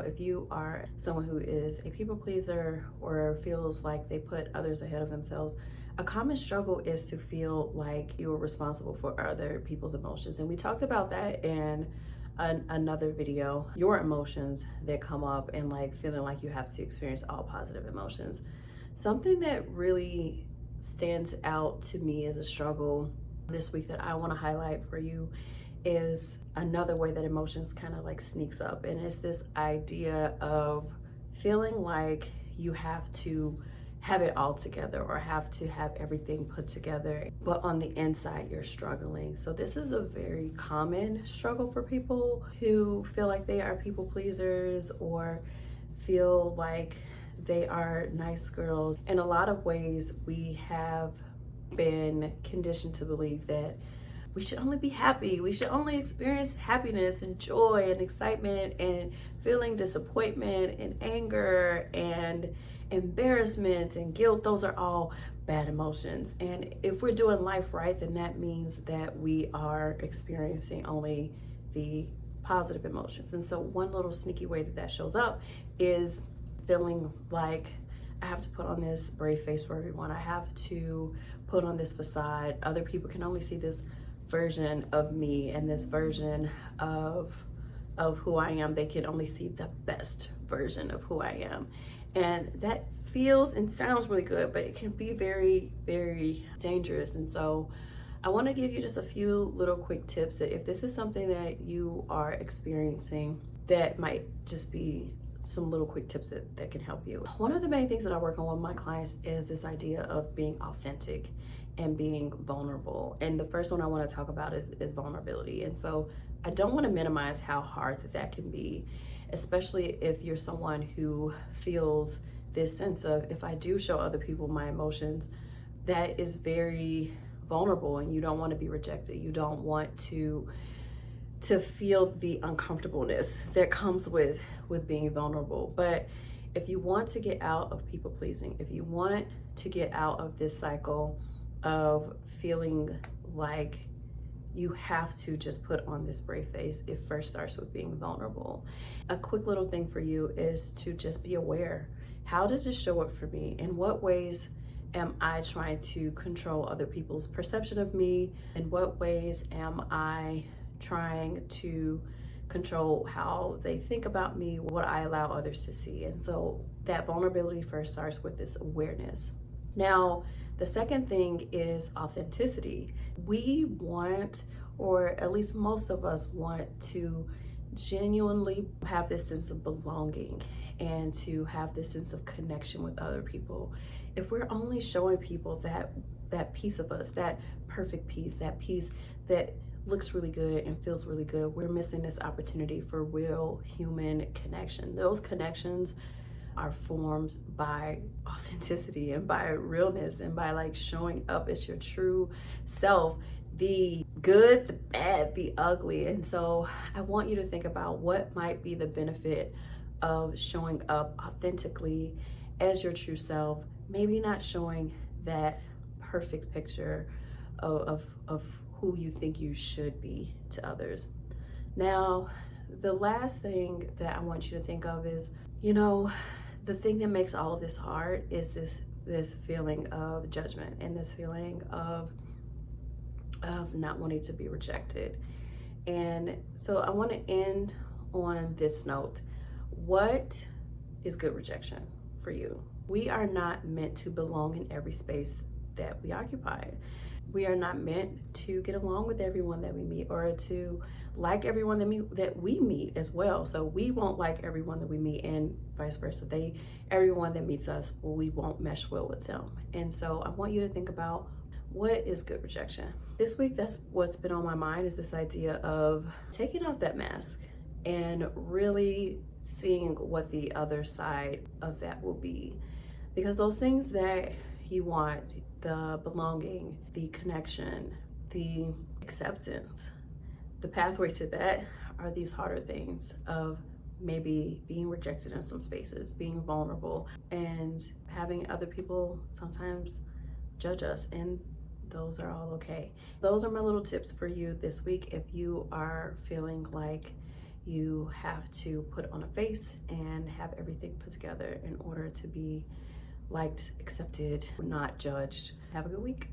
If you are someone who is a people pleaser or feels like they put others ahead of themselves, a common struggle is to feel like you are responsible for other people's emotions. And we talked about that in another video, your emotions that come up and like feeling like you have to experience all positive emotions. Something that really stands out to me as a struggle this week that I want to highlight for you is another way that emotions kind of like sneaks up, and it's this idea of feeling like you have to have it all together or have to have everything put together, but on the inside you're struggling. So this is a very common struggle for people who feel like they are people pleasers or feel like they are nice girls. In a lot of ways, we have been conditioned to believe that we should only be happy. We should only experience happiness and joy and excitement and feeling disappointment and anger and embarrassment and guilt. Those are all bad emotions. And if we're doing life right, then that means that we are experiencing only the positive emotions. And so one little sneaky way that that shows up is feeling like I have to put on this brave face for everyone. I have to put on this facade. Other people can only see this version of me and this version of who I am. They can only see the best version of who I am. And that feels and sounds really good, but it can be very, very dangerous. And so I want to give you just a few little quick tips that if this is something that you are experiencing, that might just be some little quick tips that can help you. One of the main things that I work on with my clients is this idea of being authentic and being vulnerable. And the first one I want to talk about is vulnerability. And so I don't want to minimize how hard that can be, especially if you're someone who feels this sense of, if I do show other people my emotions, that is very vulnerable and you don't want to be rejected. You don't want to feel the uncomfortableness that comes with being vulnerable. But if you want to get out of people pleasing, if you want to get out of this cycle of feeling like you have to just put on this brave face, it first starts with being vulnerable. A quick little thing for you is to just be aware. How does this show up for me? In what ways am I trying to control other people's perception of me? In what ways am I trying to control how they think about me, what I allow others to see? And so that vulnerability first starts with this awareness. Now, the second thing is authenticity. We want, or at least most of us want, to genuinely have this sense of belonging and to have this sense of connection with other people. If we're only showing people that piece of us, that perfect piece, that piece that looks really good and feels really good, we're missing this opportunity for real human connection. Those connections are formed by authenticity and by realness and by like showing up as your true self, the good, the bad, the ugly. And so I want you to think about what might be the benefit of showing up authentically as your true self, maybe not showing that perfect picture of who you think you should be to others. Now, the last thing that I want you to think of is, the thing that makes all of this hard is this feeling of judgment and this feeling of not wanting to be rejected. And so I want to end on this note. What is good rejection for you? We are not meant to belong in every space that we occupy. We are not meant to get along with everyone that we meet or to like everyone that we meet as well. So we won't like everyone that we meet, and vice versa. Everyone that meets us, we won't mesh well with them. And so I want you to think about, what is good rejection? This week, that's what's been on my mind, is this idea of taking off that mask and really seeing what the other side of that will be. Because those things that you want, the belonging, the connection, the acceptance, the pathway to that are these harder things of maybe being rejected in some spaces, being vulnerable, and having other people sometimes judge us, and those are all okay. Those are my little tips for you this week if you are feeling like You have to put on a face and have everything put together in order to be liked, accepted, not judged. Have a good week.